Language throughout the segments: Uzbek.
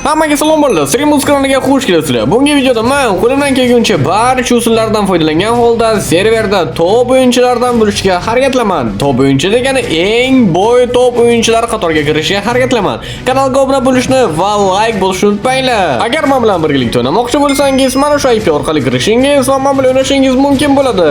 Hammaga salom bo'ldi. Streamus kanaliga xush kelibsizlar. Bugungi videoda men qo'limdan kelguncha barcha usullardan foydalangan holda serverda top o'yinchilardan bo'lishga harakat qilaman. Top o'yinchi degani eng boy top o'yinchilar qatoriga kirishga harakat qilaman. Kanalga obuna bo'lishni va like bo'lishni unutmanglar. Agar men bilan birgalikda o'ynamoqchi bo'lsangiz, mana shu IP orqali kirishingiz va men bilan o'ynashingiz mumkin bo'ladi.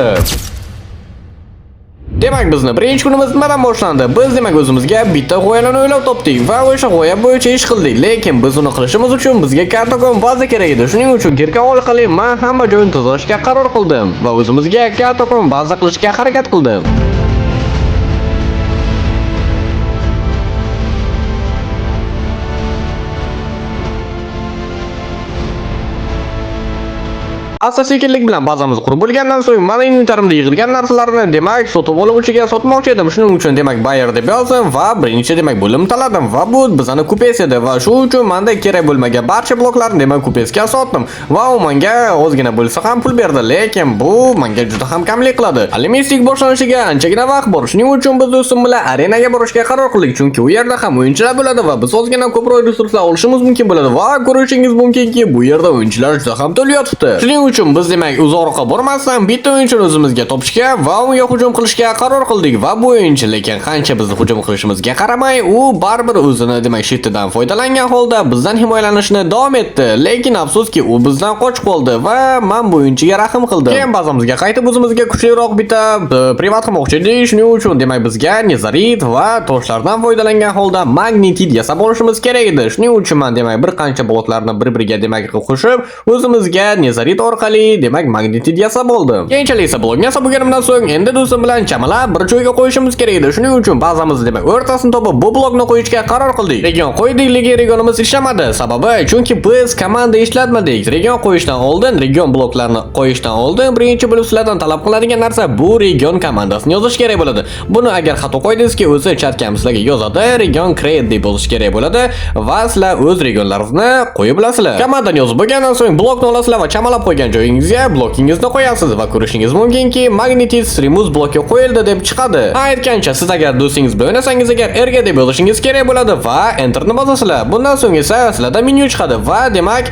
Demak, bizni birinchi kunimiz nimadan boshlandi? Biz demak o'zimizga bitta g'oyani o'ylab topdik va o'sha g'oya bo'yicha ish qildik. Lekin biz uni qilishimiz uchun bizga kartakon baza kerak edi. Shuning uchun girka orqali men hamma joyni tozalashga qaror qildim va o'zimizga kartakon baza qilishga harakat qildim. Asta-sekinlik bilan bazamizni qurib bo'lgandan so'ng mana inventarimda yig'ilgan narsalarni demak sotib oluvchiga sotmoqchi edim. Shuning uchun demak buyer deb yozdim va birinchi demak bo'lim tanladim va bu bizani kupes edi va shu uchun menda kerak bo'lmagan barcha bloklarni demak kupesga sotdim va u menga ozgina bo'lsa ham pul berdi, lekin bu menga juda ham kamlik qiladi. Alimistik boshlanishiga anchagina vaqt bor. Shuning uchun biz do'stim bilan arenaga borishga qaror qildik, chunki u yerda ham o'yinchilar bo'ladi va biz ozgina ko'proq resurslar olishimiz mumkin bo'ladi va ko'rishingiz mumkinki bu yerda o'yinchilar juda ham to'lib yotibdi. Shuning uchun biz demak uzoqqa bormasdan bitta o'yinchini o'zimizga topishga va unga hujum qilishga qaror qildik va bu o'yinchi lekin qancha bizni hujum qilishimizga qaramay u baribir o'zini demak shiftidan foydalangan holda bizdan himoyalanishni davom etdi. Lekin afsuski u bizdan qochib qoldi va men bu o'yinchiga rahm qildim. Keyin bazamizga qaytib o'zimizga kuchliroq bitta privat qilmoqchi edik. Shuning uchun demak bizga nezarit va toshlardan foydalangan holda magnetid yasab olishimiz kerak edi. Shuning uchun men demak bir qancha bloklarni bir-biriga demak qo'shib o'zimizga nezarit orqali demak magnetid yasab oldim. Keyinchalik esa blokni yasab bo'lganimdan so'ng endi do'stim bilan chamalab bir joyga qo'yishimiz kerak edi. Shuning uchun bazamizni demak o'rtasini topib bu blokni qo'yishga qaror qildik. Region qo'ydik, lekin regionimiz ishlamadi. Sababi chunki biz komanda ishlatmadik. Region qo'yishdan oldin, region bloklarini qo'yishdan oldin birinchi bo'lib sizlardan talab qiladigan narsa bu region komandasini yozish kerak bo'ladi. Buni agar xato qo'ydingizki, o'zi chatga sizlarga yozadi, region create deb yozish kerak bo'ladi va sizlar o'z regionlaringizni qo'yib olasizlar. Komandani yozib bo'lgandan so'ng blokni olasizlar va chamalab qo'ygan joyingizga blokingizni qo'yasiz va ko'rishingiz mumkinki magnetid streamus bloki qo'yildi deb chiqadi. Aytgancha siz agar do'stingiz bilan o'ynasangiz agar erga deb yozishingiz kerak bo'ladi va enterni bosasizlar. Bundan so'ng esa sizlarda menyu chiqadi va demak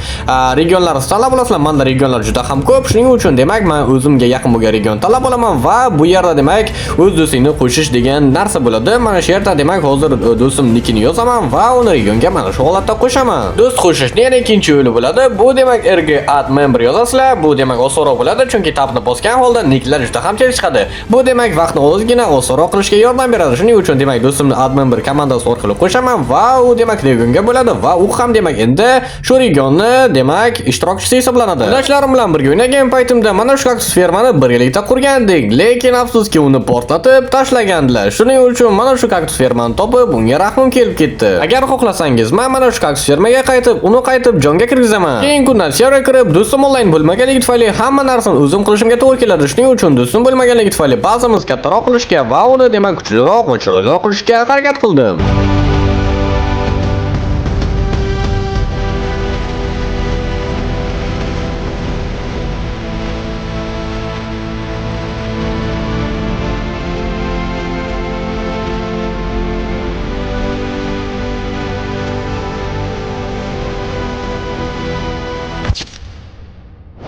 regionlarni tanlab olasizlar. Menda regionlar juda ham ko'p. Shuning uchun demak men o'zimga yaqin bo'lgan region tanlab olaman va bu yerda demak o'z do'stingni qo'shish degan narsa bo'ladi. Mana shu yerda demak hozir do'stim nikini yozaman va uni regionga mana shu holatda qo'shaman. Do'st qo'shishning yana ikkinchi yo'li bo'ladi. Bu demak erga add member yozasizlar. Bu demak osonroq bo'ladi, chunki tabni bosgan holda nicklar juda ham tez chiqadi. Bu demak vaqtni ozgina osonroq qilishga yordam beradi. Shuning uchun demak do'stimni add member komandasi orqali qo'shaman va u demak regionga bo'ladi va u ham demak endi shu regionni demak ishtirokchisi hisoblanadi. Do'stlarim bilan birga o'ynagan paytimda mana shu kaktus fermani birgalikda qurgandik, lekin afsuski uni portlatib tashlagandilar. Shuning uchun mana shu kaktus fermani topib unga rahmim kelib ketdi. Agar xohlasangiz men mana shu kaktus fermaga qaytib jonga kirgizaman. Keyingi kundan serverga kirib do'stim onlayn bo'lmaganligi tufayli hamma narsani o'zim qilishimga to'g'ri keladi. Shuning uchun do'stim bo'lmaganligi tufayli bazamiz kattaroq qilishga va uni demak kuchliroq va chiroyliroq qilishga harakat qildim.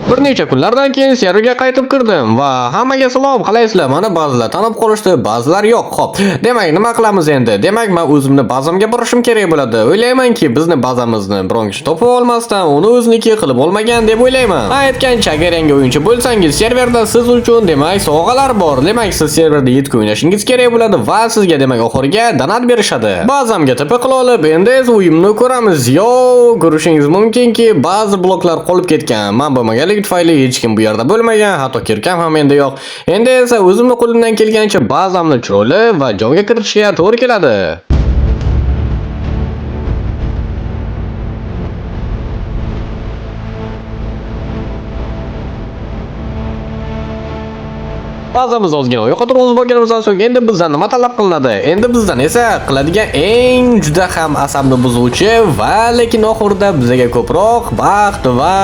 Bir necha kunlardan keyin serverga qaytib kirdim va hammaga salom, qalaysizlar? Mana ba'zilar tanib qolishdi, ba'zilar yo'q. Xo'p, demak nima qilamiz endi? Demak, men o'zimni bazamga borishim kerak bo'ladi. O'ylaymanki, bizni bazamizni biron kishi topib olmasdan uni o'ziniki qilib olmagan deb o'ylayman. Aytgancha, agar yangi o'yinchi bo'lsangiz, serverda siz uchun demak sovg'alar bor. Demak, siz serverda yetkazib o'ynashingiz kerak bo'ladi va sizga demak oxiriga donat berishadi. Bazamga tipi qilib olib, endi esa o'yinni ko'ramiz. Yo, ko'rishingiz mumkinki, ba'zi bloklar qolib ketgan. Men bo'lmaganligi tufayli hech kim bu yerda bo'lmagan, hatto kirkam ham endi yo'q. Endi esa o'zimni qo'limdan kelgancha bazamni chiroyli va jonga kiritishga to'g'ri keladi. Bazamiz ozgina oyoqqa turg'izib bo'lganimizdan so'ng endi bizdan nima talab qilinadi? Endi bizdan esa qiladigan eng juda ham asabni buzuvchi va lekin oxirida bizga ko'proq baxt va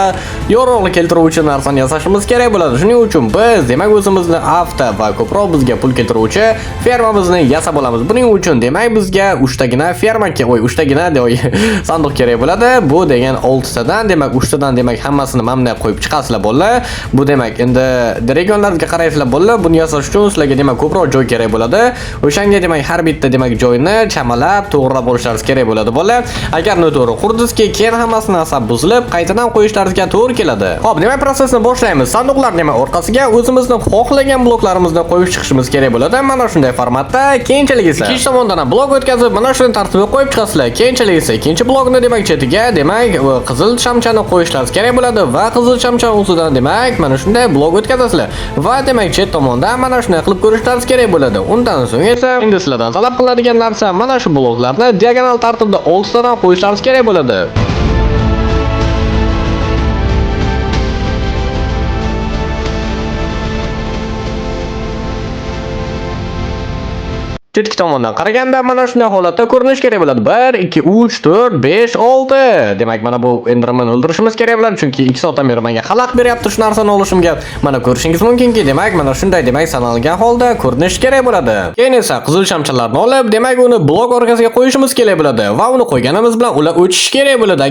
yorug'lik keltiruvchi narsani yasashimiz kerak bo'ladi. Shuning uchun biz demak o'zimizni avto va ko'proq bizga pul keltiruvchi fermamizni yasab olamiz. Buning uchun demak bizga 3 tagina ferma kerak, 3 tagina sanduq kerak bo'ladi. Bu degan 6 tadan, demak 3 tadan demak hammasini mana qo'yib chiqasizlar bo'ladi. Bu demak endi regionlarga qaraysizlar bo'ladi. Buni yasash uchun sizlarga demak ko'proq joy kerak bo'ladi. O'shanga demak har bitta demak joyni chamalab, to'g'rilab olishlaringiz kerak bo'ladi bo'ladi. Agar noto'g'ri qurdingizki, keyin hammasini asab buzilib, qaytadan qo'yishlaringizga to'g'ri keladi. Xo'p, demak prosesni boshlaymiz. Sanduqlar demak orqasiga o'zimizni xohlagan bloklarimizni qo'yib chiqishimiz kerak bo'ladi. Mana shunday formatda. Keyinchalik esa ikkinchi tomondan blok o'tkazib, mana shunday tartibda qo'yib chiqasizlar. Keyinchalik esa ikkinchi blokni demak chetiga demak qizil shamchani qo'yishlaringiz kerak bo'ladi va qizil shamcha ustidan demak mana shunday blok o'tkazasizlar. Va demak chet tomondan mana shunday qilib ko'rishlaringiz kerak bo'ladi. Undan so'ng esa endi sizlardan talab qiladigan narsa mana shu bloklarni diagonal tartibda 6 tadan qo'yishlaringiz kerak bo'ladi. Chetki tomondan qaraganda mana shunday holatda ko'rinish kerak bo'ladi. 1 2 3 4 5 6. Demak mana bu Enderman o'ldirishimiz kerak bo'ladi, chunki 2 soatdan beri menga xalaqit beryapti shu narsani olishimga. Mana ko'rishingiz mumkinki, demak mana shunday demak sanalgan holda ko'rinish kerak bo'ladi. Keyin esa qizil shamchalarni olib, demak uni blok orqasiga qo'yishimiz kerak bo'ladi va uni qo'yganimiz bilan ular o'chishi kerak bo'ladi.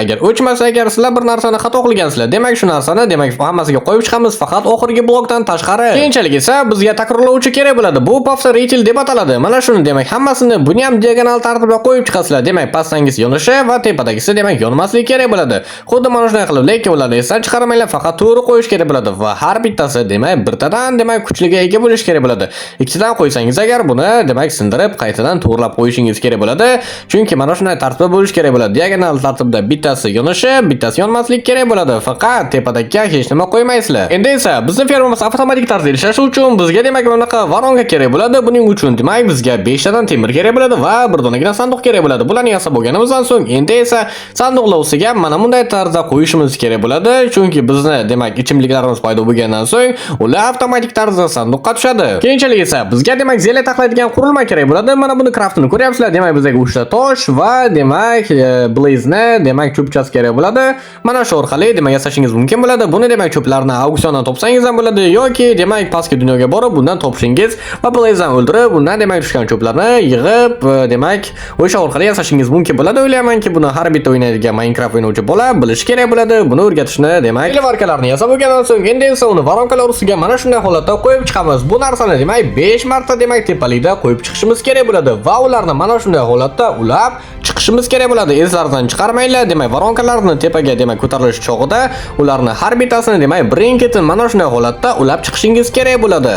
Agar o'chmasa, agar sizlar bir narsani xato qilgansizlar, demak shu narsani demak hammasiga qo'yib chiqamiz, faqat oxirgi blokdan tashqari. Keyinchalik esa bizga takrorlovchi kerak bo'ladi. Bu повторитель deb ataladi. Mana shuni demak hammasini buni ham diagonal tartibda qo'yib chiqasizlar. Demak pastangisi yonishi va tepadagisi demak yonmasligi kerak bo'ladi. Xuddi mana shunday qilib, lekin ularni esdan chiqarmanglar, faqat to'g'ri qo'yish kerak bo'ladi va har bittasi demak birtadan demak kuchliga ega bo'lish kerak bo'ladi. Ikkitadan qo'ysangiz agar buni demak sindirib qaytadan to'g'rilab qo'yishingiz kerak bo'ladi. Chunki mana shunday tartibda bo'lish kerak bo'ladi. Diagonal tartibda bittasi yonishi, bittasi yonmasligi kerak bo'ladi. Faqat tepadagiga hech nima qo'ymaysizlar. Endi esa bizning fermamiz avtomatik tarzda ishlashi uchun bizga demak bunaqa varonka kerak bo'ladi. Buning uchun demak bizga 5 tadan temir kerak bo'ladi va bir donagina sanduq kerak bo'ladi. Bularni yasab bo'lganimizdan so'ng endi esa sanduqlar ustiga mana bunday tarzda qo'yishimiz kerak bo'ladi. Chunki bizni demak ichimliklarimiz paydo bo'lgandan so'ng ular avtomatik tarzda sanduqqa tushadi. Keyinchalik esa bizga demak zela taqlaydigan qurilma kerak bo'ladi. Mana buni craftini ko'ryapsizlar. Demak bizga 3 ta tosh va demak blaze demak cho'pchasi kerak bo'ladi. Mana shu orqali demak yasashingiz mumkin bo'ladi. Buni demak cho'plarni auksiondan topsangiz ham bo'ladi yoki demak pastki dunyoga borib bundan topishingiz va blazedan o'ldirib bundan demak tushgan cho'plarni yig'ib demak o'sha orqali yasashingiz mumkin bo'ladi. O'ylaymanki buni har bitta o'ynaydigan Minecraft o'ynovchi bola bilishi kerak bo'ladi. Buni o'rgatishni demak varkalarni yasab bo'lgandan so'ng endi esa uni varonkalar ustiga mana shunday holatda qo'yib chiqamiz. Bu narsani demak 5 marta demak tepalikda qo'yib chiqishimiz kerak bo'ladi va ularni mana shunday holatda ulab chiqishimiz kerak bo'ladi. Eslaringizdan chiqarmanglar. Demak varonkalarni tepaga demak ko'tarilish chog'ida ularni har bittasini demak birin-ketin mana shunday holatda ulab chiqishingiz kerak bo'ladi.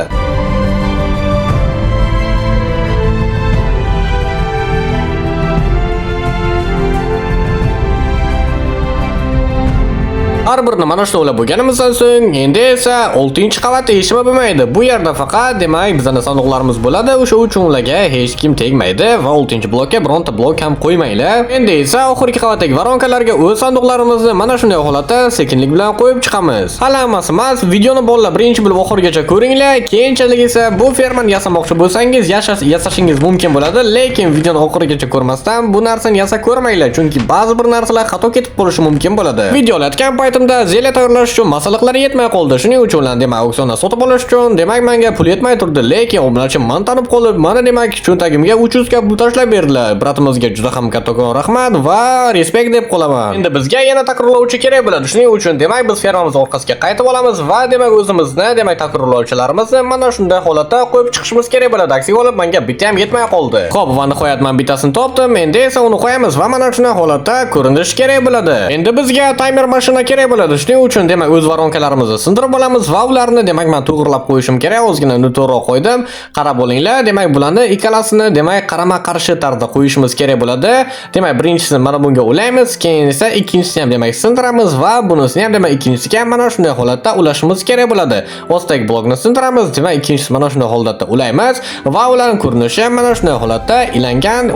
Har birini mana shunday ulab bo'lganimizdan so'ng endi esa 6-qavatda hech nima bo'lmaydi. Bu yerda faqat demak bizning sanduqlarimiz bo'ladi. O'sha uchun ularga hech kim tegmaydi va 6-blokka bironta blok ham qo'ymanglar. Endi esa oxirgi qavatdagi varonkalarga o'z sanduqlarimizni mana shunday holatda sekinlik bilan qo'yib chiqamiz. Hali hammasi emas, videoni bolalar birinchi bo'lib oxirigacha ko'ringlar. Keyinchalik esa bu fermani yasamoqchi bo'lsangiz yasashingiz mumkin bo'ladi, lekin videoni oxirigacha ko'rmasdan bu narsani yasab ko'rmanglar, chunki ba'zi bir narsalar xato ketib qolishi mumkin bo'ladi. Video olayotgan paytimda zela tayyorlash uchun masalliqlar yetmay qoldi. Shuning uchun ularni demak auksiondan sotib olish uchun demak menga pul yetmay turdi, lekin obunachi men tanib qolib, mana demak cho'ntagimga 300 ga pul tashlab berdilar. Bratimizga juda ham kattakon rahmat va respekt deb qolaman. Endi bizga yana takrorlovchi kerak bo'ladi. Shuning uchun demak biz fermamiz orqasiga qaytib olamiz va demak o'zimizni demak takrorlovchilarimizni mana shunday holatda qo'yib chiqishimiz kerak bo'ladi. Aksiga olib menga bitta ham yetmay qoldi. Xo'p, va nihoyat men bittasini topdim. Endi esa uni qo'yamiz va mana shunday holatda ko'rinish kerak bo'ladi. Endi bizga timer mashina kerak bo'ladi. Shuning uchun demak o'z varonkalarimizni sindirib olamiz va ularni demak men to'g'rilab qo'yishim kerak. Ozgina noto'g'ri qo'ydim. Qarab olinglar. Demak bularni ikkalasini demak qarama-qarshi tarzda qo'yishimiz kerak bo'ladi. Demak birinchisini mana bunga ulaymiz, keyin esa ikkinchisini ham demak sindiramiz va bunisini ham demak ikkinchisiga mana shunday holatda ulashimiz kerak bo'ladi. Ostagi blokni sindiramiz, demak ikkinchisi mana shunday holatda ulaymiz va ularning ko'rinishi ham mana shunday holatda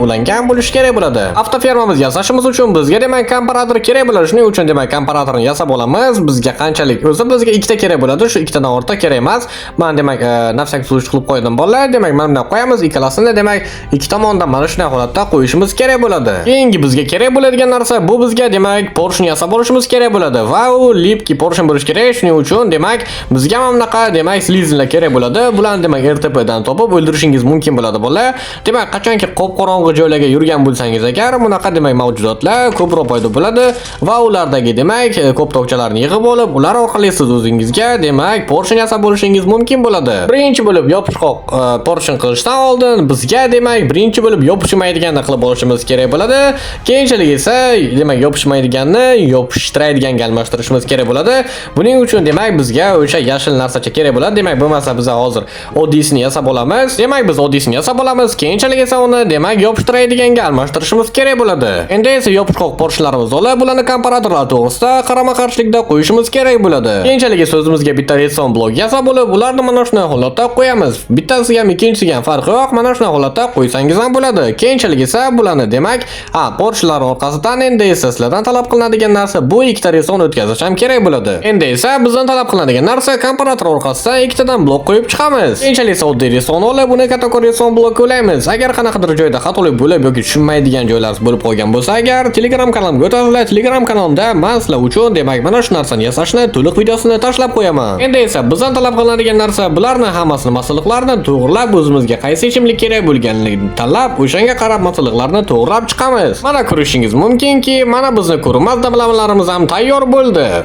ulangan bo'lishi kerak bo'ladi. Avtofermamiz yasashimiz uchun bizga demak komparator kerak bo'ladi. Shuning uchun demak komparatorni yasab olamiz. Bizga qanchalik o'zi bizga ikkita kerak bo'ladi. Shu ikkitadan ortiq kerak emas. Men demak nafsak surish qilib qo'ydim bolalar. Demak mana bunday qo'yamiz. Ikkalasini demak ikki tomondan mana shunday holatda qo'yishimiz kerak bo'ladi. Keyingi bizga kerak bo'ladigan narsa bu bizga demak porshni yasab olishimiz kerak bo'ladi. Va u lipki porshn bo'lish kerak. Shuning uchun demak bizga mana bunaqa demak slizinlar kerak bo'ladi. Bularni demak RTPdan topib o'ldirishingiz mumkin bo'ladi bolalar. Demak qachonki qop-qorong'i joylarga yurgan bo'lsangiz agar bunaqa demak mavjudotlar ko'proq paydo bo'ladi va ulardagi demak ko'p tokchalarni yig'ib olib, ular orqali siz o'zingizga demak porshn yasab olishingiz mumkin bo'ladi. Birinchi bo'lib yopishqoq porshn qilishdan oldin bizga demak birinchi bo'lib yopishmaydiganda qilib olishimiz kerak bo'ladi. Keyinchalik esa demak yopishmaydiganni yopishtiradigan almashtirishimiz kerak bo'ladi. Buning uchun demak bizga o'sha yashil narsacha kerak bo'ladi. Demak bo'lmasa biz hozir oddiysini yasab olamiz. Demak biz oddiysini yasab olamiz. Keyinchalik esa uni demak yopishtiradigan almashtirishimiz kerak bo'ladi. Endi esa yopishqoq porshlarimizni olib, bularni komparatorlar to'g'risida qarama-qarshilikda qo'yishimiz kerak bo'ladi. Keyinchalik esa o'zimizga bitta redstone blok yasab olib, ularni mana shunday holatda qo'yamiz. Bittasiga ham ikkinchisiga ham farqi yo'q, mana shunday holatda qo'ysangiz ham bo'ladi. Keyinchalik esa bularni demak, porshlar orqasidan endi esa sizlardan talab qilinadigan narsa bu ikkita redstone o'tkazish ham kerak bo'ladi. Endi esa bizdan talab qilinadigan narsa komparator orqasidan ikkitadan blok qo'yib chiqamiz. Keyinchalik esa oddiy redstone olib, uni katakor redstone blok qo'yamiz. Agar qanaqadir joyda xatolik bo'lib yoki tushunmaydigan joylar bo'lib qolgan bo'lsa, agar Telegram kanalimga o'tasizlar, Telegram kanalimda men sizlar uchun demak mana shu narsani yasashni to'liq videosini tashlab qo'yaman. Endi esa bizdan talab qilinadigan narsa bularni hammasini masalliqlarni to'g'rilab o'zimizga qaysi ichimlik kerak bo'lganligini tanlab, o'shanga qarab masalliqlarni to'g'rilab chiqamiz. Mana ko'rishingiz mumkinki, mana bizni ko'rinmas dablalarimiz ham tayyor bo'ldi.